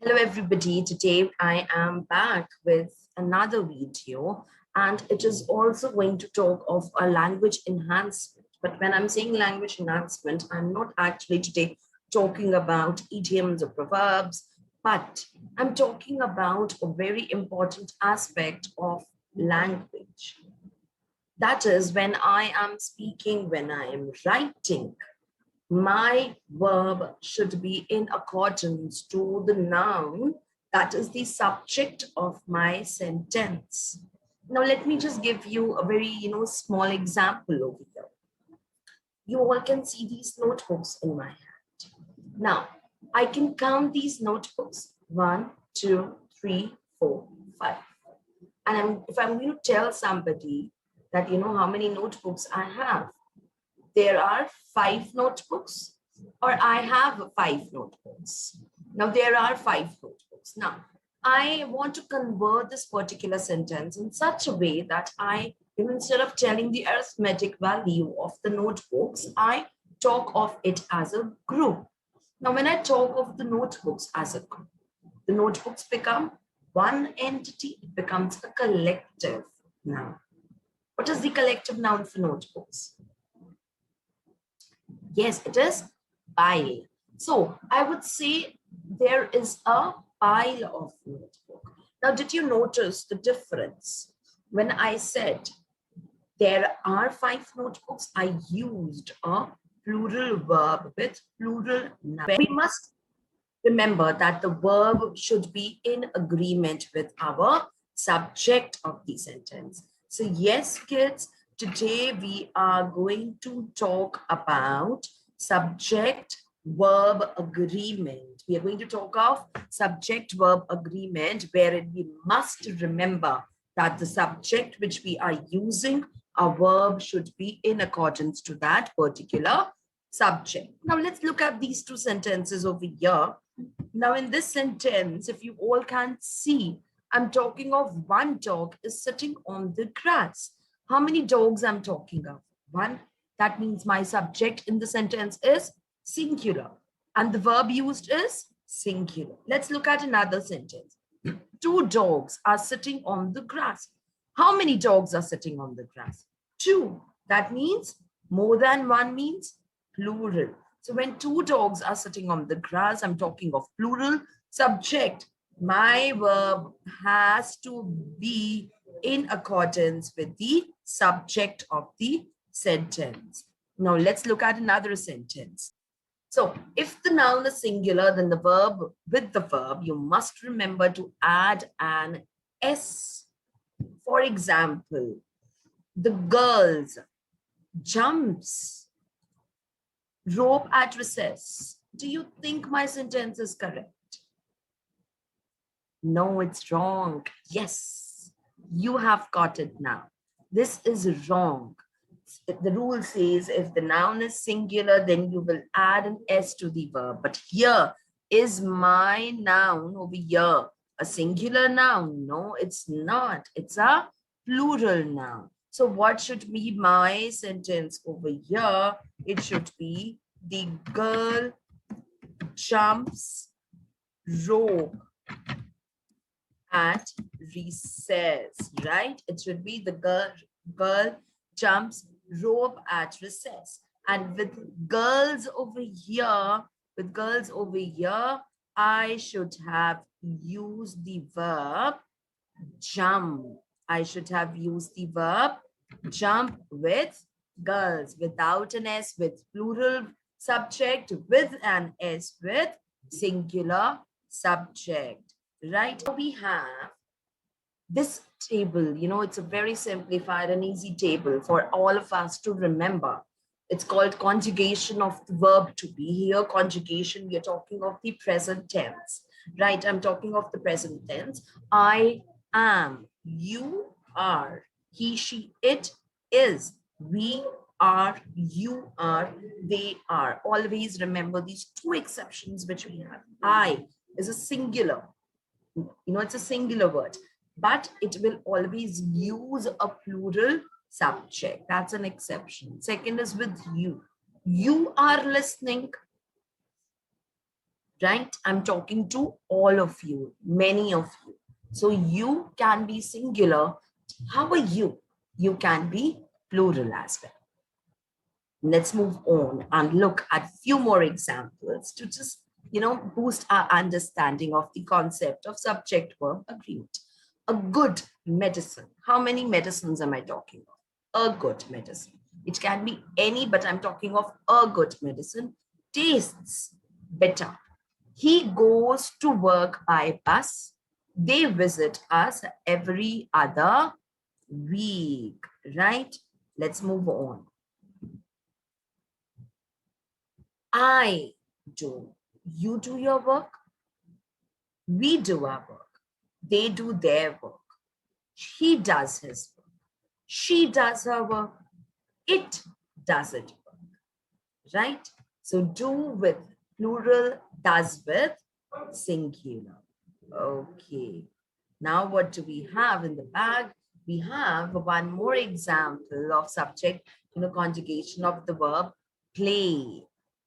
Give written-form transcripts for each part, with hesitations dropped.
Hello everybody, today I am back with another video and it is also going to talk of a language enhancement. But when I'm saying language enhancement, I'm not actually today talking about idioms or proverbs, but I'm talking about a very important aspect of language. That is when I am speaking, when I am writing, my verb should be in accordance to the noun that is the subject of my sentence. Now, let me just give you a very, small example over here. You all can see these notebooks in my hand. Now, I can count these notebooks. 1, 2, 3, 4, 5. And if I'm going to tell somebody that, how many notebooks I have, there are 5 notebooks, or I have 5 notebooks. Now, there are 5 notebooks. Now, I want to convert this particular sentence in such a way that instead of telling the arithmetic value of the notebooks, I talk of it as a group. Now, when I talk of the notebooks as a group, the notebooks become one entity, it becomes a collective noun. What is the collective noun for notebooks? Yes, it is pile. So I would say there is a pile of notebook. Now, did you notice the difference? When I said there are 5 notebooks, I used a plural verb with plural noun. We must remember that the verb should be in agreement with our subject of the sentence. So yes, kids, today we are going to talk about subject-verb agreement. We are going to talk of subject-verb agreement, wherein we must remember that the subject which we are using, a verb should be in accordance to that particular subject. Now let's look at these 2 sentences over here. Now in this sentence, if you all can see, I'm talking of one dog is sitting on the grass. How many dogs I'm talking of? 1. That means my subject in the sentence is singular and the verb used is singular. Let's look at another sentence. 2 dogs are sitting on the grass. How many dogs are sitting on the grass? 2. That means more than 1 means plural. So when 2 dogs are sitting on the grass, I'm talking of plural subject. My verb has to be in accordance with the subject of the sentence. Now let's look at another sentence. So if the noun is singular, then the verb, with the verb, you must remember to add an S. For example, the girls jumps rope at recess. Do you think my sentence is correct? No, it's wrong. Yes, you have got it now. This is wrong. The rule says if the noun is singular, then you will add an S to the verb. But here is my noun over here a singular noun? No, it's not. It's a plural noun. So what should be my sentence over here? It should be the girl jumps rope at recess, right? It should be the girl jumps rope at recess. And with girls over here, I should have used the verb jump. I should have used the verb jump with girls, without an S, with plural subject, with an S, with singular subject. Right? We have this table, it's a very simplified and easy table for all of us to remember. It's called conjugation of the verb to be. Here, conjugation, we are talking of the present tense, right? I'm talking of the present tense. I am, you are, he, she, it is, we are, you are, they are. Always remember these 2 exceptions which we have. I is a singular. It's a singular word, but it will always use a plural subject. That's an exception. Second is with you. You are listening. right? I'm talking to all of you, many of you. So you can be singular. How are you? You can be plural as well. Let's move on and look at few more examples to just, boost our understanding of the concept of subject verb agreement. A good medicine. How many medicines am I talking of? A good medicine. It can be any, but I'm talking of a good medicine. Tastes better. He goes to work by bus. They visit us every other week, right? Let's move on. I do. You do your work. We do our work. They do their work. He does his work. She does her work. It does it work. Right? So do with plural, does with singular. Okay. Now what do we have in the bag? We have one more example of subject, conjugation of the verb play.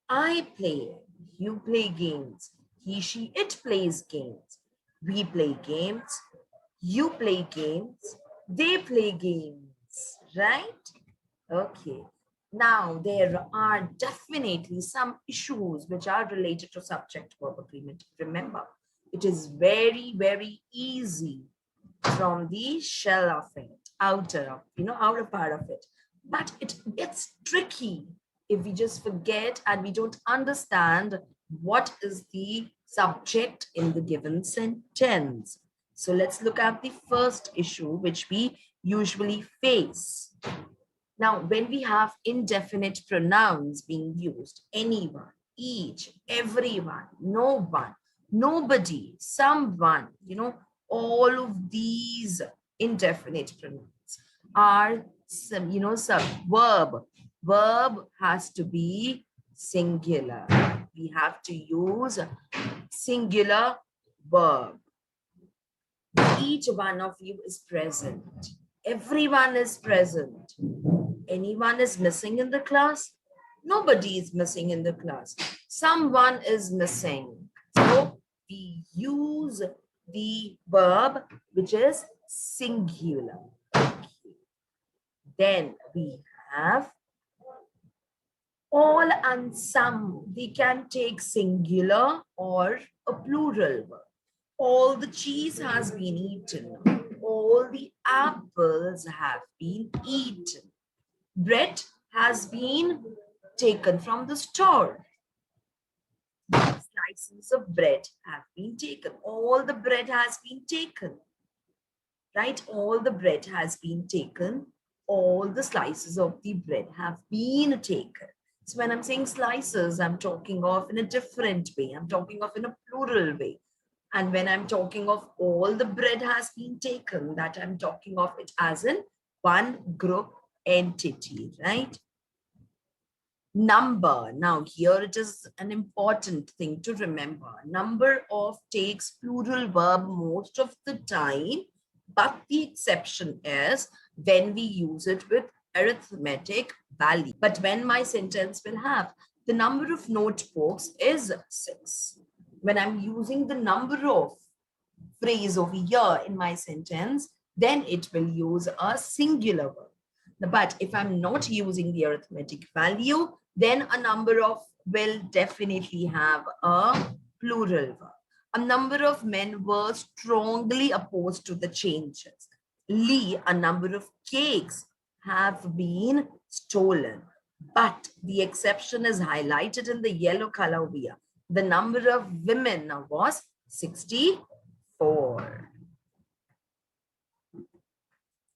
I play. You play games. He, she, it plays games. We play games. You play games. They play games. Right? Okay. Now, there are definitely some issues which are related to subject-verb agreement. Remember, it is very, very easy from the shell of it, outer part of it. But it gets tricky if we just forget and we don't understand what is the subject in the given sentence. So let's look at the first issue which we usually face. Now, when we have indefinite pronouns being used, anyone, each, everyone, no one, nobody, someone, all of these indefinite pronouns are some verb. Verb has to be singular. We have to use singular verb. Each one of you is present. Everyone is present. Anyone is missing in the class? Nobody is missing in the class. Someone is missing. So we use the verb which is singular. Then we have all and some. They can take singular or a plural verb. All the cheese has been eaten. All the apples have been eaten. Bread has been taken from the store. Slices of bread have been taken. All the bread has been taken. Right? All the bread has been taken. All the slices of the bread have been taken. So when I'm saying slices, I'm talking of in a different way. I'm talking of in a plural way. And when I'm talking of all the bread has been taken, that I'm talking of it as in one group entity, right? Number. Now here it is an important thing to remember. Number of takes plural verb most of the time, but the exception is when we use it with arithmetic value. But when my sentence will have the number of notebooks is 6. When I'm using the number of phrase over here in my sentence, then it will use a singular verb. But if I'm not using the arithmetic value, then a number of will definitely have a plural verb. A number of men were strongly opposed to the changes. Lee, a number of cakes have been stolen. But the exception is highlighted in the yellow color here. The number of women was 64.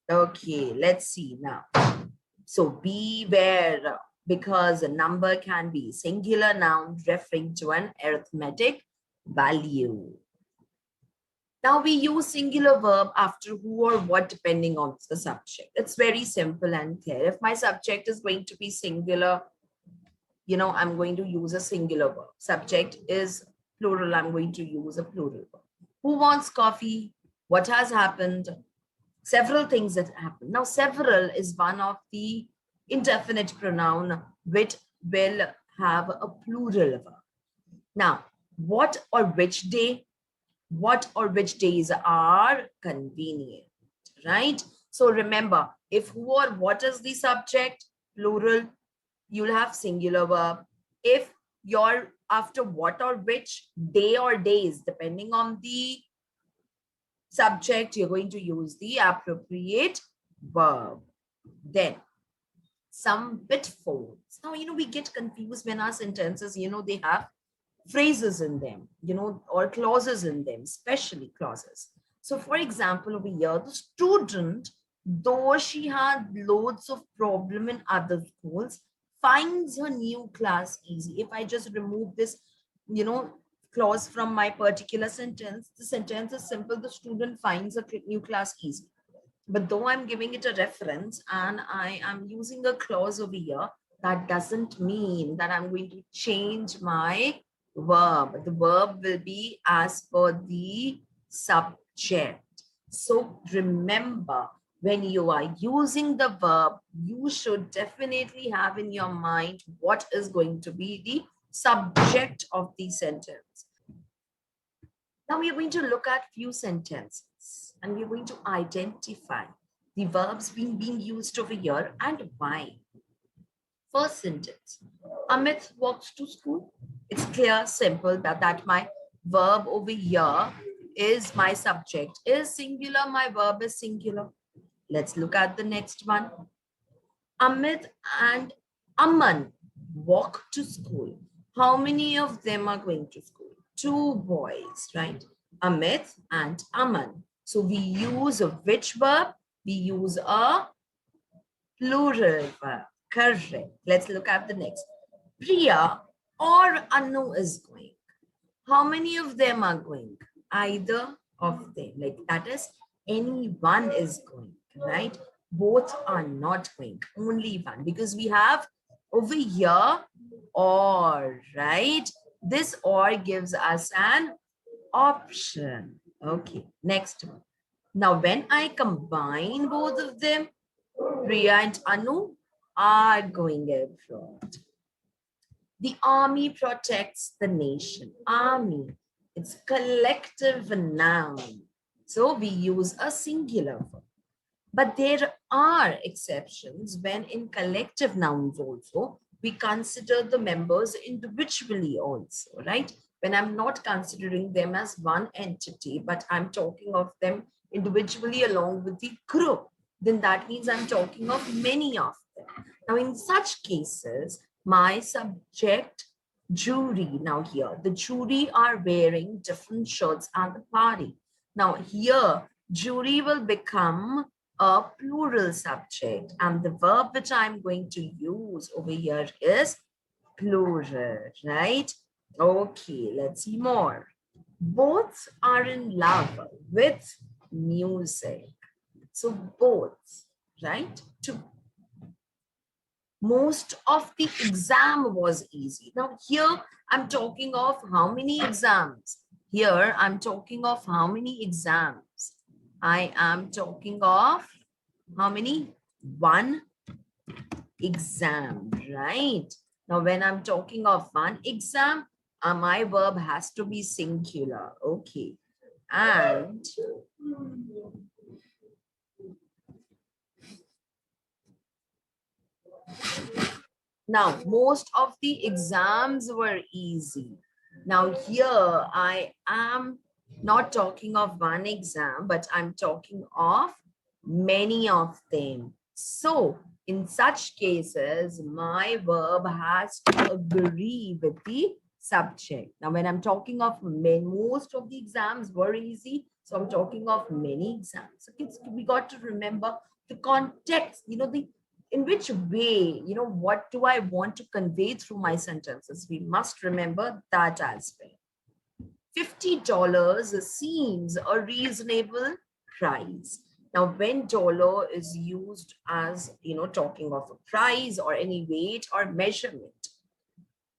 Okay, let's see now. So beware, because a number can be singular noun referring to an arithmetic value. Now we use singular verb after who or what depending on the subject. It's very simple and clear. If my subject is going to be singular, I'm going to use a singular verb. Subject is plural, I'm going to use a plural verb. Who wants coffee? What has happened? Several things that happen. Now, several is one of the indefinite pronoun which will have a plural verb. Now, What or which day? What or which days are convenient, right? So remember, if who or what is the subject, plural, you'll have singular verb. If you're after what or which, day or days, depending on the subject, you're going to use the appropriate verb. Then some pitfalls. Now, we get confused when our sentences, they have phrases in them, or clauses in them, especially clauses. So for example, over here, the student, though she had loads of problem in other schools, finds her new class easy. If I just remove this, you know, clause from my particular sentence, the sentence is simple. The student finds a new class easy. But though I'm giving it a reference and I am using a clause over here, that doesn't mean that I'm going to change my verb. The verb will be as per the subject. So remember, when you are using the verb, you should definitely have in your mind what is going to be the subject of the sentence. Now we are going to look at few sentences and we're going to identify the verbs being used over here and why. First sentence, Amit walks to school. It's clear, simple that my verb over here is my subject is singular, my verb is singular. Let's look at the next one. Amit and Aman walk to school. How many of them are going to school? Two boys, right? Amit and Aman. So we use a which verb? We use a plural verb. Correct. Let's look at the next. Priya or Anu is going. How many of them are going? Either of them. Like that is, any one is going, right? Both are not going, only one, because we have over here or, right? This or gives us an option. Okay, next one. Now, when I combine both of them, Priya and Anu are going abroad. The army protects the nation. Army, it's collective noun. So we use a singular verb. But there are exceptions when in collective nouns also, we consider the members individually also, right? When I'm not considering them as one entity, but I'm talking of them individually along with the group, then that means I'm talking of many of them. Now, in such cases, my subject, jury, now here, the jury are wearing different shirts at the party. Now here, jury will become a plural subject and the verb which I'm going to use over here is plural, right? Okay, let's see more. Both are in love with music. So both, right? Two. Most of the exam was easy. Now here I'm talking of how many exams? Here I'm talking of how many exams? I am talking of how many? One exam, right? Now, when I'm talking of one exam, my verb has to be singular. Okay. And now, most of the exams were easy. Now, here I am not talking of one exam, but I'm talking of many of them. So, in such cases, my verb has to agree with the subject. Now, when I'm talking of most of the exams were easy, so I'm talking of many exams. So, kids, we got to remember the context, the in which way, what do I want to convey through my sentences? We must remember that as well. $50 seems a reasonable price. Now, when dollar is used as, talking of a price or any weight or measurement,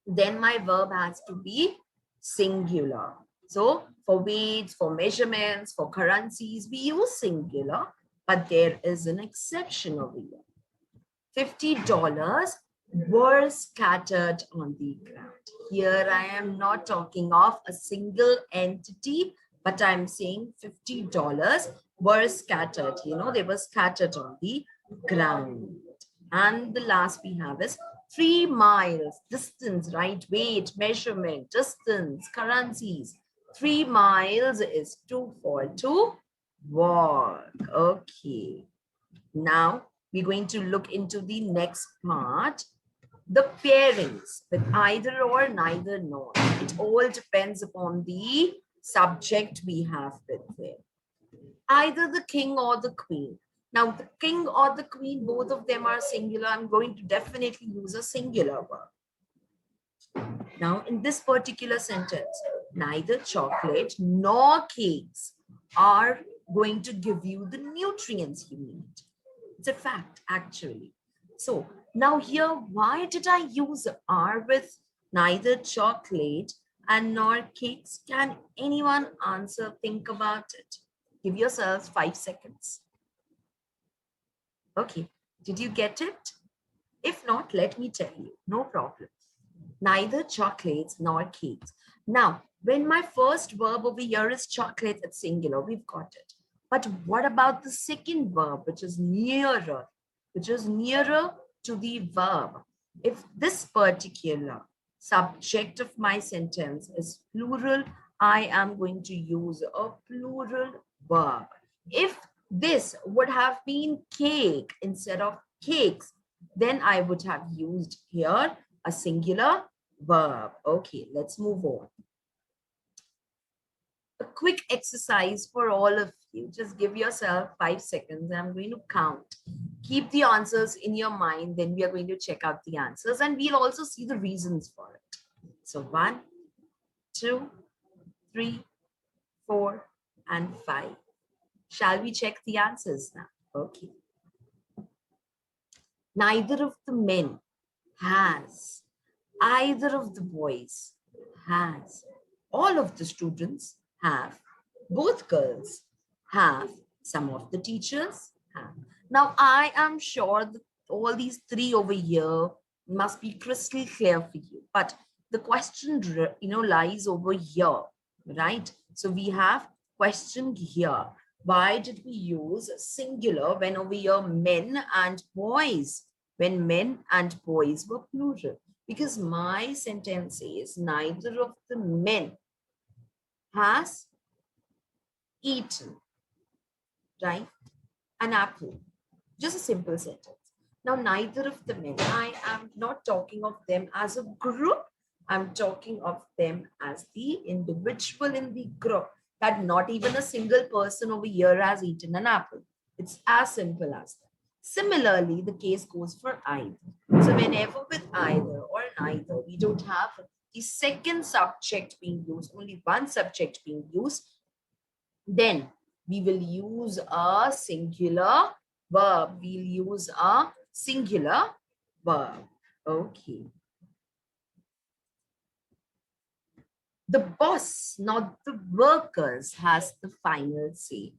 then my verb has to be singular. So for weights, for measurements, for currencies, we use singular, but there is an exception over here. $50 were scattered on the ground. Here I am not talking of a single entity, but I'm saying $50 were scattered. They were scattered on the ground. And the last we have is 3 miles, distance, right? Weight, measurement, distance, currencies. 3 miles is to walk. Okay. Now we're going to look into the next part, the pairings with either or, neither nor. It all depends upon the subject we have with there. Either the king or the queen. Now, the king or the queen, both of them are singular. I'm going to definitely use a singular verb. Now, in this particular sentence, neither chocolate nor cakes are going to give you the nutrients you need. It's a fact, actually. So now here, why did I use are with neither chocolate and nor cakes? Can anyone answer? Think about it. Give yourselves 5 seconds. Okay, did you get it? If not, let me tell you, no problem. Neither chocolates nor cakes. Now, when my first verb over here is chocolate, it's singular, we've got it. But what about the second verb, which is nearer to the verb? If this particular subject of my sentence is plural, I am going to use a plural verb. If this would have been cake instead of cakes, then I would have used here a singular verb. Okay, let's move on. A quick exercise for all of you. Just give yourself 5 seconds. I'm going to count. Keep the answers in your mind. Then we are going to check out the answers and we'll also see the reasons for it. So 1, 2, 3, 4, and 5. Shall we check the answers now? Okay. Neither of the men has. Either of the boys has. All of the students have. Both girls have. Some of the teachers have. Now, I am sure that all these 3 over here must be crystal clear for you. But the question, lies over here, right? So we have question here. Why did we use singular when over here men and boys? When men and boys were plural? Because my sentence says neither of the men has eaten, right, an apple. Just a simple sentence. Now, neither of the men, I am not talking of them as a group. I'm talking of them as the individual in the group. That not even a single person over here has eaten an apple. It's as simple as that. Similarly, the case goes for either. So whenever with either or neither, we don't have the second subject being used, only one subject being used, then we will use a singular verb. We'll use a singular verb. Okay. The boss, not the workers, has the final say.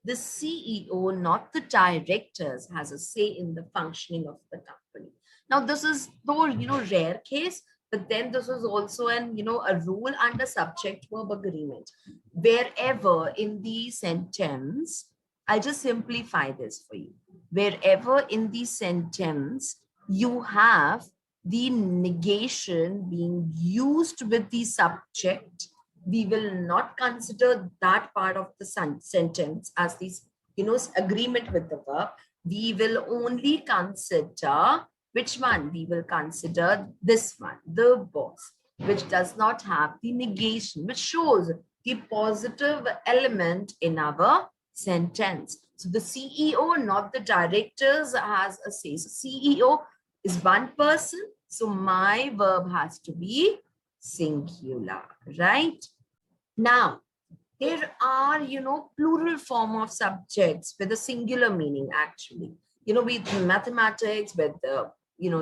The CEO, not the directors, has a say in the functioning of the company. Now, this is though, rare case, but then this is also a rule under subject verb agreement. Wherever in the sentence, I'll just simplify this for you. Wherever in the sentence you have the negation being used with the subject, we will not consider that part of the sentence as this, agreement with the verb. We will only consider which one? We will consider this one, the boss, which does not have the negation, which shows the positive element in our sentence. So the CEO, not the directors, has a say. So CEO is one person. So my verb has to be singular, right? Now, there are, plural form of subjects with a singular meaning, actually. With mathematics, with,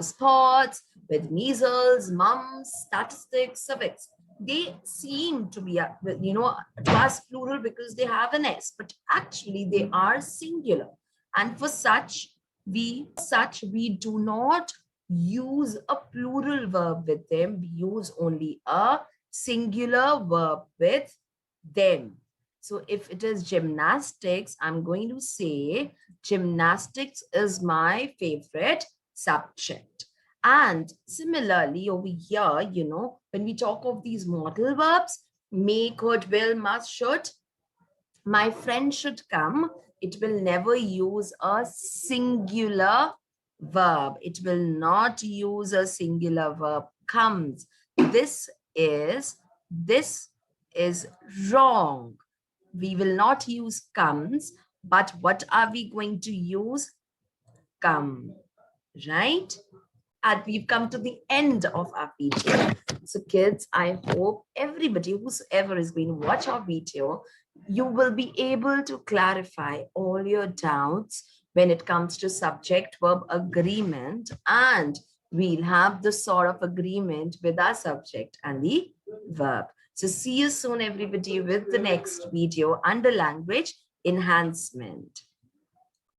sports, with measles, mumps, statistics, civics. They seem to be, to us plural because they have an S, but actually they are singular. And for such, we do not use a plural verb with them. We use only a singular verb with them. So if it is gymnastics, I'm going to say gymnastics is my favorite subject. And similarly over here, when we talk of these modal verbs, may, could, will, must, should, my friend should come, it will never use a singular verb. It will not use a singular verb. Comes. Is, this is wrong. We will not use comes, but what are we going to use? Come, right? And we've come to the end of our video. So kids, I hope everybody, whosoever is going to watch our video, you will be able to clarify all your doubts when it comes to subject verb agreement, and we'll have the sort of agreement with our subject and the verb. So see you soon everybody with the next video under language enhancement.